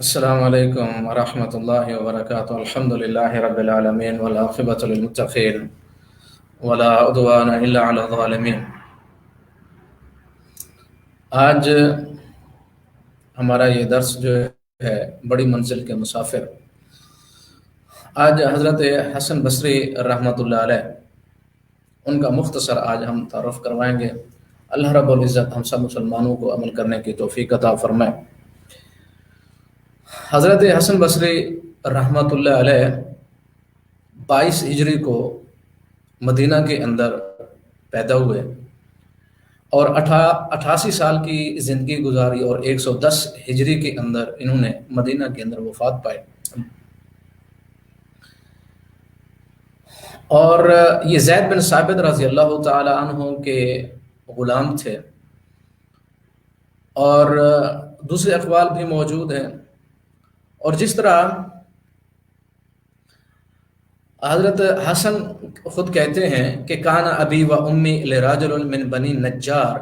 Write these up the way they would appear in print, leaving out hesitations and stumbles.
السلام علیکم ورحمۃ اللہ وبرکاتہ الحمد للہ رب العالمین والعاقبۃ للمتقین ولا عدوان الا علی الظالمین۔ آج ہمارا یہ درس جو ہے بڑی منزل کے مسافر، آج حضرت حسن بصری رحمۃ اللہ علیہ ان کا مختصر آج ہم تعارف کروائیں گے۔ اللہ رب العزت ہم سب مسلمانوں کو عمل کرنے کی توفیق عطا فرمائے۔ حضرت حسن بصری رحمۃ اللہ علیہ 22 ہجری کو مدینہ کے اندر پیدا ہوئے اور 88 سال کی زندگی گزاری اور 110 ہجری کے اندر انہوں نے مدینہ کے اندر وفات پائی۔ اور یہ زید بن ثابت رضی اللہ تعالی عنہ کے غلام تھے، اور دوسرے اقوال بھی موجود ہیں۔ اور جس طرح حضرت حسن خود کہتے ہیں کہ کان ابی و امی لراجل من بنی نجار،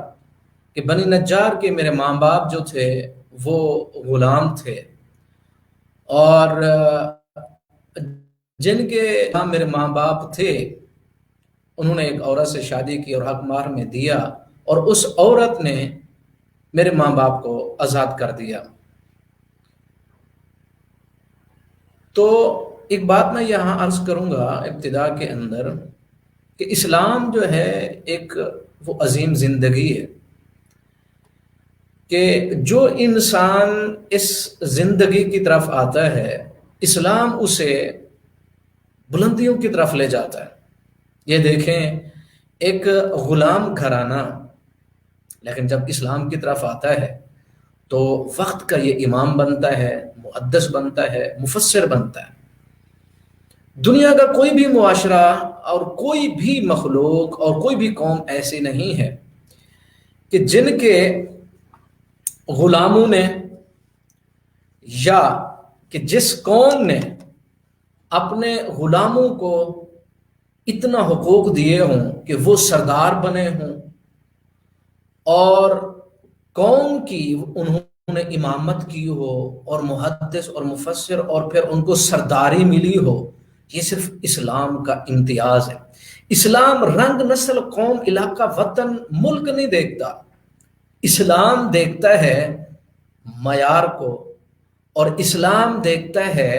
کہ بنی نجار کے میرے ماں باپ جو تھے وہ غلام تھے، اور جن کے میرے ماں باپ تھے انہوں نے ایک عورت سے شادی کی اور حق مہر میں دیا، اور اس عورت نے میرے ماں باپ کو آزاد کر دیا۔ تو ایک بات میں یہاں عرض کروں گا ابتدا کے اندر کہ اسلام جو ہے ایک وہ عظیم زندگی ہے کہ جو انسان اس زندگی کی طرف آتا ہے اسلام اسے بلندیوں کی طرف لے جاتا ہے۔ یہ دیکھیں، ایک غلام گھرانہ لیکن جب اسلام کی طرف آتا ہے تو وقت کا یہ امام بنتا ہے، محدث بنتا ہے، مفسر بنتا ہے۔ دنیا کا کوئی بھی معاشرہ اور کوئی بھی مخلوق اور کوئی بھی قوم ایسی نہیں ہے کہ جن کے غلاموں نے یا کہ جس قوم نے اپنے غلاموں کو اتنا حقوق دیے ہوں کہ وہ سردار بنے ہوں اور قوم کی انہوں نے امامت کی ہو اور محدث اور مفسر اور پھر ان کو سرداری ملی ہو۔ یہ صرف اسلام کا امتیاز ہے۔ اسلام رنگ، نسل، قوم، علاقہ، وطن، ملک نہیں دیکھتا، اسلام دیکھتا ہے معیار کو، اور اسلام دیکھتا ہے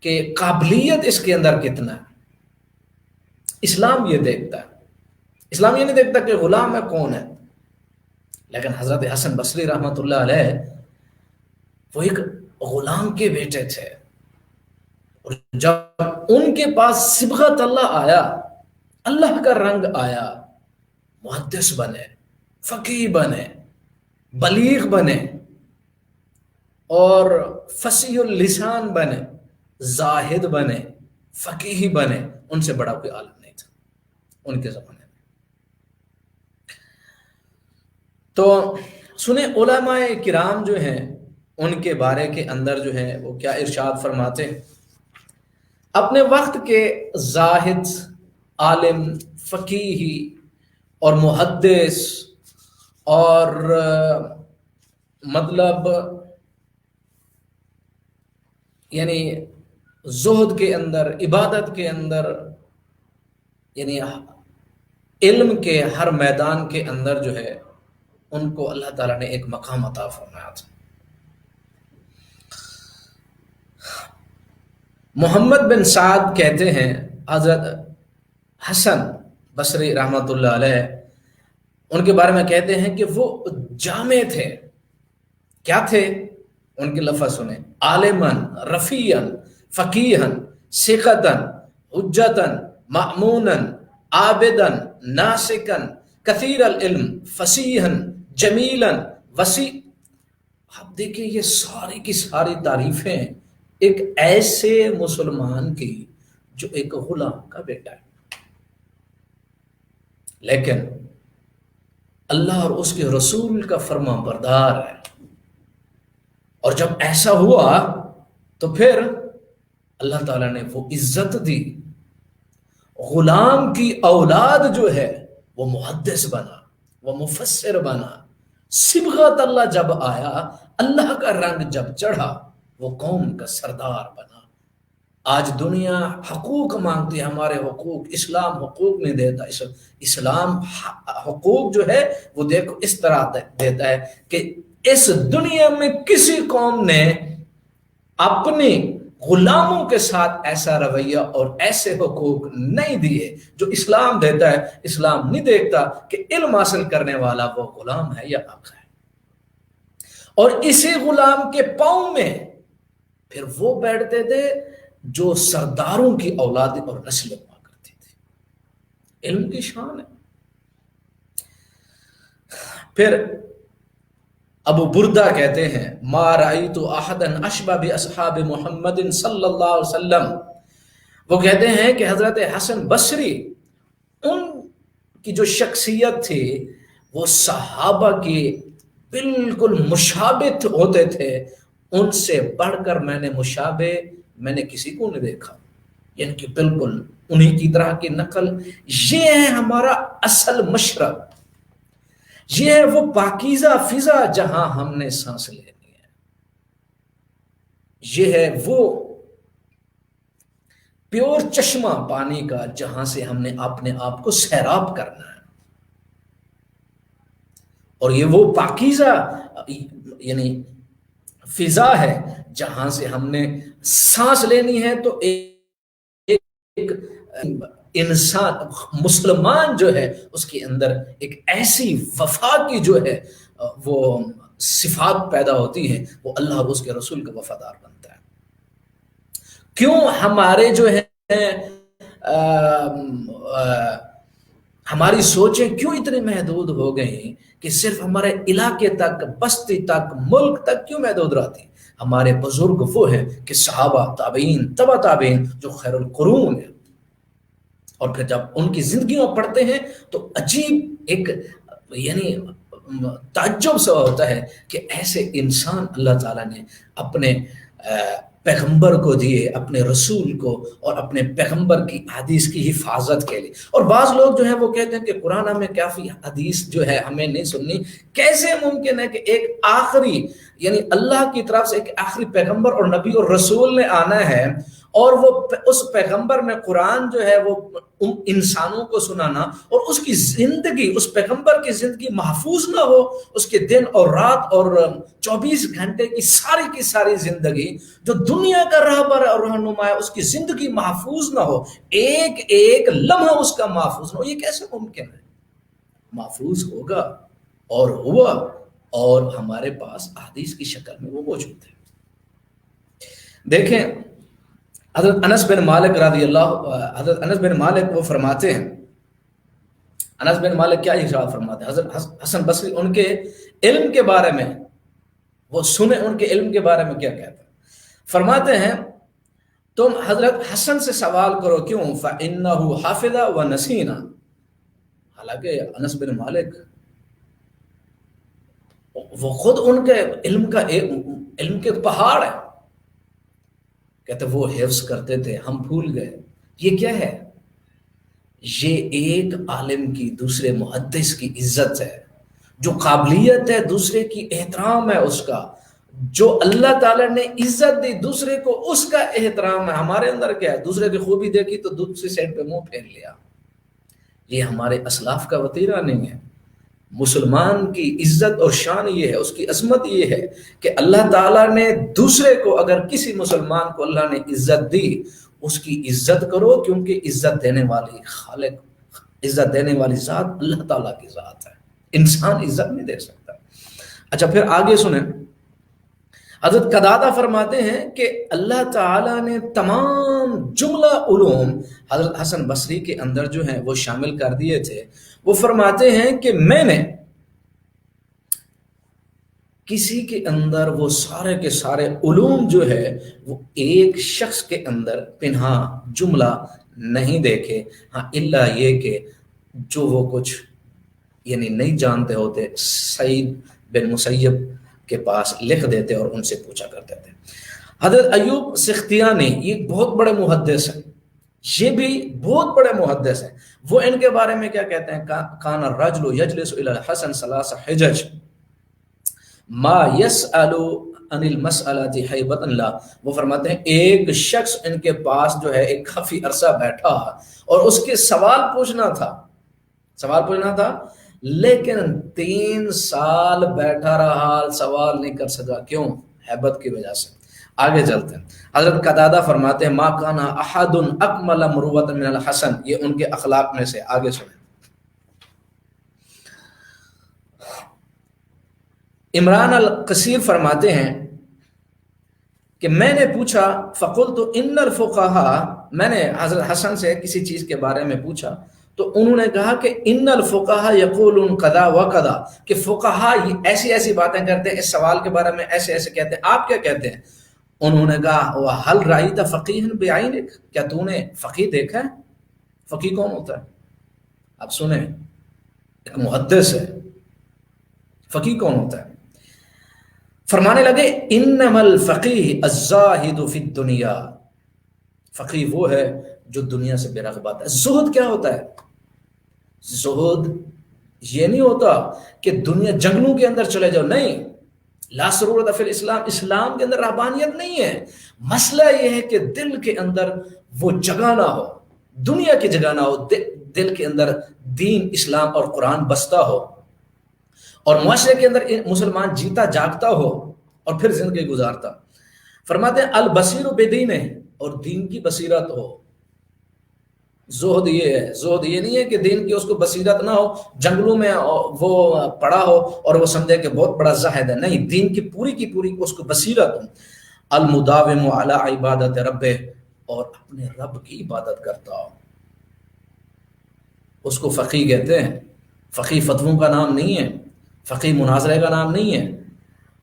کہ قابلیت اس کے اندر کتنا ہے۔ اسلام یہ دیکھتا ہے، اسلام یہ نہیں دیکھتا کہ غلام ہے کون ہے۔ لیکن حضرت حسن بصری رحمۃ اللہ علیہ وہ ایک غلام کے بیٹے تھے، اور جب ان کے پاس صبغت اللہ آیا، اللہ کا رنگ آیا، محدث بنے، فقیہ بنے، بلیغ بنے، اور فصیح اللسان بنے، زاہد بنے، فقیہ بنے، ان سے بڑا کوئی عالم نہیں تھا ان کے زمانے میں۔ تو سنیں علماء کرام جو ہیں ان کے بارے کے اندر جو ہے وہ کیا ارشاد فرماتے ہیں۔ اپنے وقت کے زاہد، عالم، فقیہ اور محدث اور مطلب یعنی زہد کے اندر، عبادت کے اندر، یعنی علم کے ہر میدان کے اندر جو ہے ان کو اللہ تعالیٰ نے ایک مقام عطا فرمایا تھا۔ محمد بن سعد کہتے ہیں حضرت حسن بصری رحمۃ اللہ علیہ ان کے بارے میں کہتے ہیں کہ وہ جامع تھے۔ کیا تھے؟ ان کے لفظ سنیں: عالماً، رفیعاً، فقیہاً، ثقتاً، حجتاً، مأموناً، عابداً، ناسکاً، کثیر العلم، فصیحاً، جمیلاً، وسیع۔ آپ دیکھیں یہ ساری کی ساری تعریفیں ایک ایسے مسلمان کی جو ایک غلام کا بیٹا ہے، لیکن اللہ اور اس کے رسول کا فرما بردار ہے۔ اور جب ایسا ہوا تو پھر اللہ تعالیٰ نے وہ عزت دی، غلام کی اولاد جو ہے وہ محدث بنا، وہ مفسر بنا، صبغت اللہ جب آیا، اللہ کا رنگ جب چڑھا، وہ قوم کا سردار بنا۔ آج دنیا حقوق مانگتی ہے، ہمارے حقوق، اسلام حقوق نہیں دیتا۔ اسلام حقوق جو ہے وہ دیکھو اس طرح دیتا ہے کہ اس دنیا میں کسی قوم نے اپنے غلاموں کے ساتھ ایسا رویہ اور ایسے حقوق نہیں دیے جو اسلام دیتا ہے۔ اسلام نہیں دیکھتا کہ علم حاصل کرنے والا وہ غلام ہے یا حق ہے، اور اسی غلام کے پاؤں میں پھر وہ بیٹھتے تھے جو سرداروں کی اولاد اور نسلیں ہوا کرتی تھی۔ علم کی شان ہے۔ پھر ابو بردہ کہتے ہیں ما رأیت احدا اشبہ باصحاب محمد صلی اللہ علیہ وسلم، وہ کہتے ہیں کہ حضرت حسن بصری ان کی جو شخصیت تھی وہ صحابہ کی بالکل مشابہ ہوتے تھے، ان سے بڑھ کر میں نے کسی کو نہیں دیکھا، یعنی کہ بالکل انہی کی طرح کی نقل۔ یہ ہے ہمارا اصل مشرق، یہ ہے وہ پاکیزہ فضا جہاں ہم نے سانس لینی ہے، یہ ہے وہ پیور چشمہ پانی کا جہاں سے ہم نے اپنے آپ کو سیراب کرنا ہے، اور یہ وہ پاکیزہ یعنی فضا ہے جہاں سے ہم نے سانس لینی ہے۔ تو ایک انسان مسلمان جو ہے اس کے اندر ایک ایسی وفا کی جو ہے وہ صفات پیدا ہوتی ہیں، وہ اللہ اور اس کے رسول کا وفادار بنتا ہے۔ کیوں ہمارے جو ہے ہماری سوچیں کیوں اتنی محدود ہو گئی کہ صرف ہمارے علاقے تک، بستی تک، ملک تک کیوں محدود رہتی؟ ہمارے بزرگ وہ ہیں کہ صحابہ، تابعین، تبع تابعین، جو خیر القرون ہیں، اور پھر جب ان کی زندگیوں پڑھتے ہیں تو عجیب ایک یعنی تعجب سے ہوتا ہے کہ ایسے انسان اللہ تعالیٰ نے اپنے پیغمبر کو دیے، اپنے رسول کو، اور اپنے پیغمبر کی حدیث کی حفاظت کے لیے۔ اور بعض لوگ جو ہیں وہ کہتے ہیں کہ قرآن میں کافی حدیث جو ہے ہمیں نہیں سننی۔ کیسے ممکن ہے کہ ایک آخری یعنی اللہ کی طرف سے ایک آخری پیغمبر اور نبی اور رسول نے آنا ہے، اور وہ اس پیغمبر نے قرآن جو ہے وہ انسانوں کو سنانا، اور اس کی زندگی، اس پیغمبر کی زندگی محفوظ نہ ہو، اس کے دن اور رات اور 24 گھنٹے کی ساری زندگی جو دنیا کا راہبر اور رہنما ہے اس کی زندگی محفوظ نہ ہو، ایک ایک لمحہ اس کا محفوظ نہ ہو؟ یہ کیسے ممکن ہے؟ محفوظ ہوگا اور ہوا، اور ہمارے پاس احادیث کی شکل میں وہ موجود ہے۔ دیکھیں حضرت انس بن مالک رضی اللہ، حضرت انس بن مالک وہ فرماتے ہیں، انس بن مالک کیا ارشاد فرماتے ہیں؟ حضرت حسن بصری ان کے علم کے بارے میں وہ سنیں، ان کے علم کے بارے میں کیا کہتے ہیں؟ فرماتے ہیں تم حضرت حسن سے سوال کرو، کیوں؟ فَإِنَّهُ حَافِظَ وَنَسِينَ۔ حالانکہ انس بن مالک وہ خود ان کے علم کے پہاڑ ہیں، کہتے وہ حفظ کرتے تھے، ہم بھول گئے۔ یہ کیا ہے؟ یہ ایک عالم کی دوسرے محدث کی عزت ہے، جو قابلیت ہے دوسرے کی احترام ہے اس کا، جو اللہ تعالیٰ نے عزت دی دوسرے کو اس کا احترام ہے۔ ہمارے اندر کیا ہے؟ دوسرے کی خوبی دیکھی تو دوسری سائڈ پہ منہ پھیر لیا۔ یہ ہمارے اسلاف کا وطیرہ نہیں ہے۔ مسلمان کی عزت اور شان یہ ہے، اس کی عظمت یہ ہے کہ اللہ تعالیٰ نے دوسرے کو، اگر کسی مسلمان کو اللہ نے عزت دی، اس کی عزت کرو، کیونکہ عزت دینے والی خالق، عزت دینے والی ذات اللہ تعالیٰ کی ذات ہے، انسان عزت نہیں دے سکتا۔ اچھا پھر آگے سنیں، حضرت قتادہ فرماتے ہیں کہ اللہ تعالیٰ نے تمام جملہ علوم حضرت حسن بصری کے اندر جو ہیں وہ شامل کر دیے تھے۔ وہ فرماتے ہیں کہ میں نے کسی کے اندر وہ سارے کے سارے علوم جو ہے وہ ایک شخص کے اندر پنہا جملہ نہیں دیکھے، ہاں اللہ یہ کہ جو وہ کچھ یعنی نہیں جانتے ہوتے سعید بن مسیب کے پاس لکھ دیتے اور ان سے پوچھا کرتے تھے۔ حضرت ایوب سختیانی یہ بہت بڑے محدث ہیں، یہ بھی بہت بڑے محدث ہیں۔ وہ ان کے بارے میں کیا کہتے ہیں؟ کان الرجل یجلس الی الحسن ثلاث حجج، ما یسألو ان المسألۃ حیبۃ لا، وہ فرماتے ہیں ایک شخص ان کے پاس جو ہے ایک کافی عرصہ بیٹھا اور اس کے سوال پوچھنا تھا لیکن 3 سال بیٹھا رہا، سوال نہیں کر سکا، کیوں؟ حیبت کی وجہ سے۔ آگے چلتے ہیں، حضرت قتادہ فرماتے ہیں ما کان احد اکمل مروۃ من الحسن، یہ ان کے اخلاق میں سے۔ آگے سنیں، عمران القصیر فرماتے ہیں کہ میں نے پوچھا فقلت ان الفقہاء، میں نے حضرت حسن سے کسی چیز کے بارے میں پوچھا تو انہوں نے کہا کہ ان الفقہاء یقولون قضا و قضا، کہ فقہاء ایسی ایسی باتیں کرتے ہیں، اس سوال کے بارے میں ایسے ایسے کہتے ہیں، آپ کیا کہتے ہیں؟ انہوں نے کہا وَهَلْ رَأَيْتَ فَقِيهًا بِعَيْنِكَ، کیا تو نے فقیہ دیکھا ہے؟ فقیہ کون ہوتا ہے؟ آپ سنیں، ایک محدث ہے، فقیہ کون ہوتا ہے؟ فرمانے لگے انما الفقیہ الزاہد فی الدنیا، فقیہ وہ ہے جو دنیا سے بے رغبت ہے۔ زہد کیا ہوتا ہے؟ زہد یہ نہیں ہوتا کہ دنیا جنگلوں کے اندر چلے جاؤ، نہیں، لا ضرورت فی الاسلام، اسلام کے اندر رہبانیت نہیں ہے۔ مسئلہ یہ ہے کہ دل کے اندر وہ جگہ نہ ہو، دنیا کی جگہ نہ ہو، دل کے اندر دین، اسلام اور قرآن بستا ہو، اور معاشرے کے اندر مسلمان جیتا جاگتا ہو اور پھر زندگی گزارتا۔ فرماتے ہیں البصیر بدین، اور دین کی بصیرت ہو۔ زہد یہ ہے، زہد یہ نہیں ہے کہ دین کی اس کو بصیرت نہ ہو، جنگلوں میں وہ پڑا ہو اور وہ سمجھے کہ بہت بڑا زاہد ہے، نہیں، دین کی پوری اس کو بصیرت ہو۔ المداوم علی عبادت ربہ، اور اپنے رب کی عبادت کرتا ہو، اس کو فقیہ کہتے ہیں۔ فقیہ فتووں کا نام نہیں ہے، فقیہ مناظرے کا نام نہیں ہے،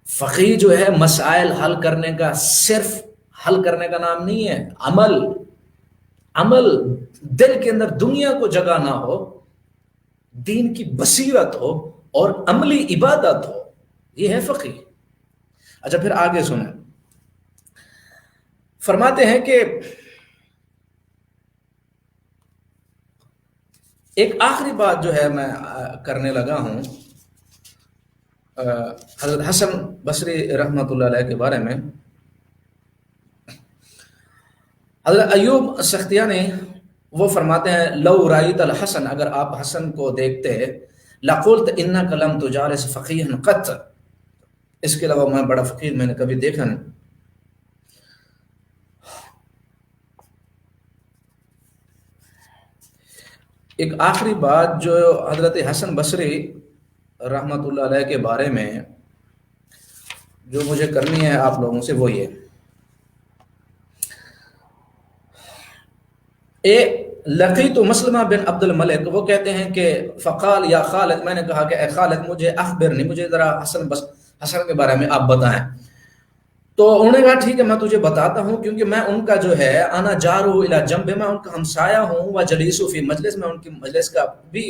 فقیہ جو ہے مسائل حل کرنے کا، صرف حل کرنے کا نام نہیں ہے، عمل، دل کے اندر دنیا کو جگہ نہ ہو، دین کی بصیرت ہو اور عملی عبادت ہو، یہ ہے فقیہ۔ اچھا پھر آگے سنیں، فرماتے ہیں کہ ایک آخری بات جو ہے میں کرنے لگا ہوں حضرت حسن بصری رحمۃ اللہ علیہ کے بارے میں۔ حضرت ایوب سختیانی وہ فرماتے ہیں لو رایت الحسن، اگر آپ حسن کو دیکھتے لقلت انک لم تجالس فقیہا قط، اس کے علاوہ میں بڑا فقیر میں نے کبھی دیکھا نہیں۔ ایک آخری بات جو حضرت حسن بصری رحمۃ اللہ علیہ کے بارے میں جو مجھے کرنی ہے آپ لوگوں سے، وہ یہ لقیت مسلمہ بن عبد الملک، وہ کہتے ہیں کہ فقال یا خالد، میں نے کہا کہ اے خالد مجھے اخبرنی، مجھے ذرا حسن کے بارے میں آپ بتائیں۔ تو انہوں نے کہا ٹھیک ہے میں تجھے بتاتا ہوں، کیونکہ میں ان کا جو ہے انا جارو الی جنب، میں ان کا ہمسایہ ہوں، و جلیسو فی مجلس، میں ان کی مجلس کا بھی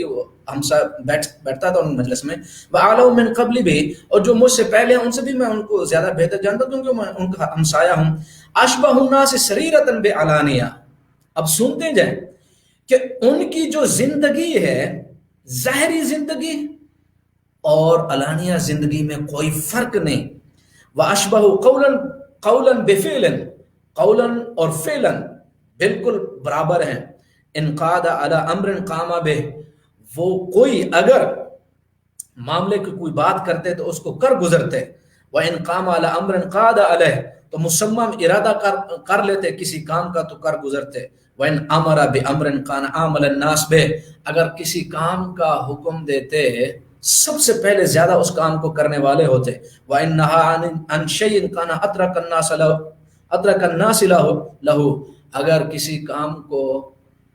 ہمسایہ بیٹھتا تھا ان مجلس میں، و اعلم من قبل بھی، اور جو مجھ سے پہلے ہیں ان سے بھی میں ان کو زیادہ بہتر جانتا ہوں کیونکہ میں ان کا ہمسایہ ہوں۔ اشبہ الناس سریرۃ بعلانیہ، اب سنتے جائیں کہ ان کی جو زندگی ہے، ظاہری زندگی اور علانیہ زندگی میں کوئی فرق نہیں۔ وَأَشْبَهُ قَوْلًا بِفِعْلٍ، قولاً اور فعلاً بالکل برابر ہیں۔ ان قاد علی امر قام بہ، وہ کوئی اگر معاملے کی کوئی بات کرتے تو اس کو کر گزرتے، وَإِن قام علی امر قاد علیہ، تو مصمم ارادہ کر لیتے کسی کام کا تو کر گزرتے، وَإِنْ أَمَرَ بِأَمْرٍ كَانَ عَامَلَ النَّاسِ بِهِ، اگر کسی کام کا حکم دیتے سب سے پہلے زیادہ اس کام کو کرنے والے ہوتے، وَإِنْ نَهَى عَنْ شَيْءٍ كَانَ أَتْرَكَ النَّاسِ لَهُ، اگر کسی کام کو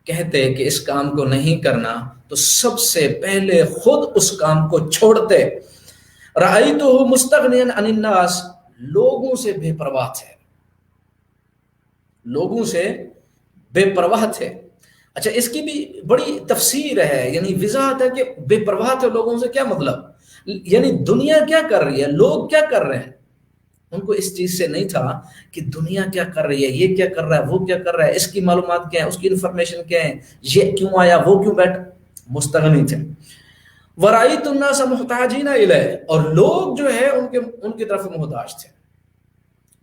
کہتے کہ اس کام کو نہیں کرنا تو سب سے پہلے خود اس کام کو چھوڑتے۔ رَأَيْتُهُ مُسْتَغْنِيًا عَنِ النَّاسِ، لوگوں سے بے پرواہ تھے، لوگوں سے بے پرواہ تھے۔ اچھا اس کی بھی بڑی تفسیر ہے، یعنی وضاحت ہے کہ بے پرواہ تھے لوگوں سے، کیا مطلب؟ یعنی دنیا کیا کر رہی ہے، لوگ کیا کر رہے ہیں، ان کو اس چیز سے نہیں تھا کہ دنیا کیا کر رہی ہے، یہ کیا کر رہا ہے، وہ کیا کر رہا ہے، اس کی معلومات کیا ہیں، اس کی انفارمیشن کیا ہے، یہ کیوں آیا، وہ کیوں بیٹھ، مستغنی تھے۔ ورأیت الناس محتاجین الیہ، اور لوگ جو ہے ان کی طرف محتاج تھے،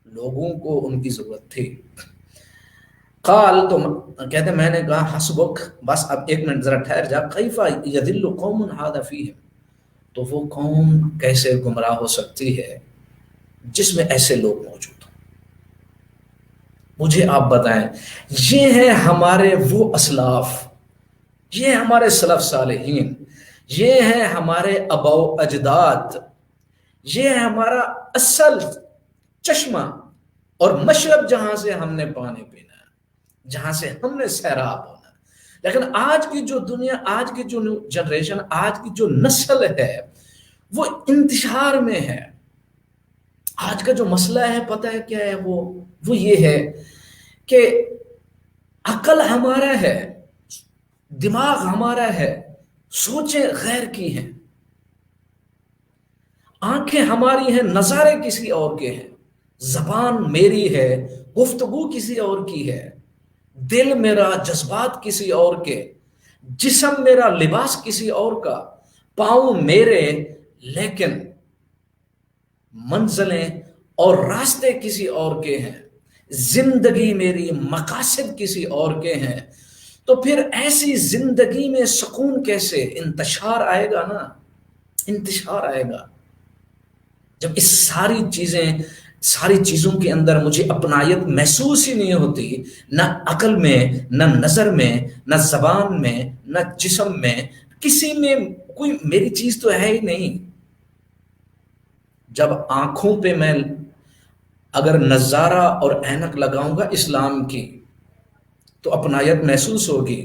لوگوں کو ان کی ضرورت تھی۔ قال، تو کہتے میں نے کہا حسبک، بس اب ایک منٹ ذرا ٹھہر جا، کیف یذل قوم ھذا فیہم، تو وہ قوم کیسے گمراہ ہو سکتی ہے جس میں ایسے لوگ موجود ہوں۔ مجھے آپ بتائیں، یہ ہیں ہمارے وہ اسلاف، یہ ہیں ہمارے سلف صالحین، یہ ہیں ہمارے آباء و اجداد، یہ ہے ہمارا اصل چشمہ اور مشرب، جہاں سے ہم نے پانی پینا ہے، جہاں سے ہم نے سیراب ہونا ہے۔ لیکن آج کی جو دنیا، آج کی جو جنریشن، آج کی جو نسل ہے، وہ انتشار میں ہے۔ آج کا جو مسئلہ ہے پتہ ہے کیا ہے؟ وہ یہ ہے کہ عقل ہمارا ہے، دماغ ہمارا ہے، سوچیں غیر کی ہیں، آنکھیں ہماری ہیں، نظارے کسی اور کے ہیں، زبان میری ہے، گفتگو کسی اور کی ہے، دل میرا، جذبات کسی اور کے، جسم میرا، لباس کسی اور کا، پاؤں میرے، لیکن منزلیں اور راستے کسی اور کے ہیں، زندگی میری، مقاصد کسی اور کے ہیں۔ تو پھر ایسی زندگی میں سکون کیسے؟ انتشار آئے گا نا، انتشار آئے گا جب اس ساری چیزوں کے اندر مجھے اپنائیت محسوس ہی نہیں ہوتی، نہ عقل میں، نہ نظر میں، نہ زبان میں، نہ جسم میں، کسی میں کوئی میری چیز تو ہے ہی نہیں۔ جب آنکھوں پہ میں اگر نظارہ اور اینک لگاؤں گا اسلام کی تو اپنائیت محسوس ہوگی۔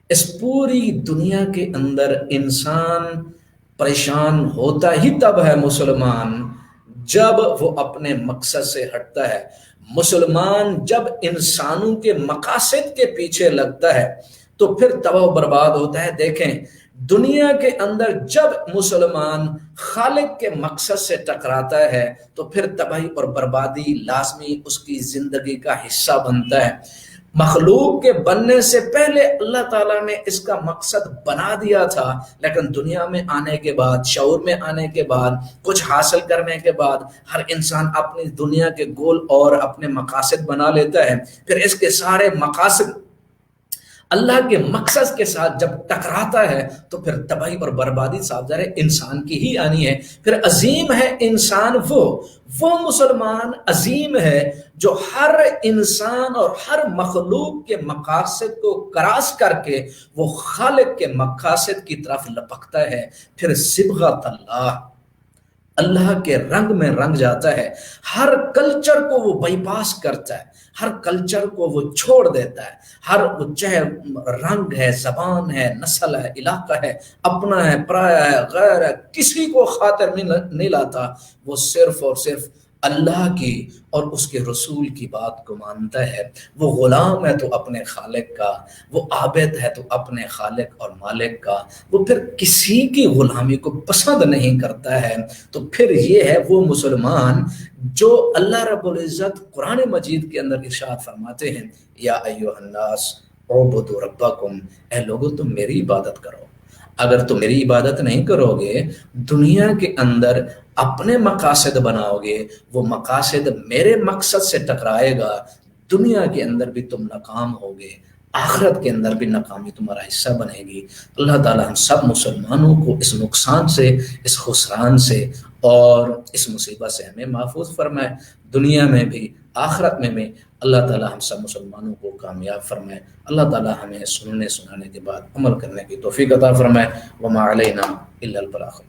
اس پوری دنیا کے اندر انسان پریشان ہوتا ہی تب ہے مسلمان، جب وہ اپنے مقصد سے ہٹتا ہے۔ مسلمان جب انسانوں کے مقاصد کے پیچھے لگتا ہے تو پھر تباہ و برباد ہوتا ہے۔ دیکھیں دنیا کے اندر جب مسلمان خالق کے مقصد سے ٹکراتا ہے تو پھر تباہی اور بربادی لازمی اس کی زندگی کا حصہ بنتا ہے۔ مخلوق کے بننے سے پہلے اللہ تعالیٰ نے اس کا مقصد بنا دیا تھا، لیکن دنیا میں آنے کے بعد، شعور میں آنے کے بعد، کچھ حاصل کرنے کے بعد ہر انسان اپنی دنیا کے گول اور اپنے مقاصد بنا لیتا ہے۔ پھر اس کے سارے مقاصد اللہ کے مقصد کے ساتھ جب ٹکراتا ہے تو پھر تباہی اور بربادی صاحب ظاہر انسان کی ہی آنی ہے۔ پھر عظیم ہے انسان وہ مسلمان عظیم ہے جو ہر انسان اور ہر مخلوق کے مقاصد کو کراس کر کے وہ خالق کے مقاصد کی طرف لپکتا ہے۔ پھر صبغۃ اللہ کے رنگ میں رنگ جاتا ہے، ہر کلچر کو وہ بائی پاس کرتا ہے، ہر کلچر کو وہ چھوڑ دیتا ہے، ہر چاہے رنگ ہے، زبان ہے، نسل ہے، علاقہ ہے، اپنا ہے، پرایا ہے، غیر ہے، کسی کو خاطر نہیں لاتا، وہ صرف اور صرف اللہ کی اور اس کے رسول کی بات کو مانتا ہے۔ وہ غلام ہے تو اپنے خالق کا، وہ عابد ہے تو اپنے خالق اور مالک کا، وہ پھر کسی کی غلامی کو پسند نہیں کرتا ہے۔ تو پھر یہ ہے وہ مسلمان جو اللہ رب العزت قرآن مجید کے اندر ارشاد فرماتے ہیں، یا ایھا الناس اعبدوا ربکم، اے لوگو تم میری عبادت کرو۔ اگر تم میری عبادت نہیں کرو گے، دنیا کے اندر اپنے مقاصد بناؤ گے، وہ مقاصد میرے مقصد سے ٹکرائے گا، دنیا کے اندر بھی تم ناکام ہوگے، آخرت کے اندر بھی ناکامی تمہارا حصہ بنے گی۔ اللہ تعالی ہم سب مسلمانوں کو اس نقصان سے، اس خسران سے اور اس مصیبت سے ہمیں محفوظ فرمائے، دنیا میں بھی آخرت میں بھی۔ اللہ تعالی ہم سب مسلمانوں کو کامیاب فرمائے۔ اللہ تعالی ہمیں سننے سنانے کے بعد عمل کرنے کی توفیق عطا فرمائے۔ وما علینا الا البلاغ۔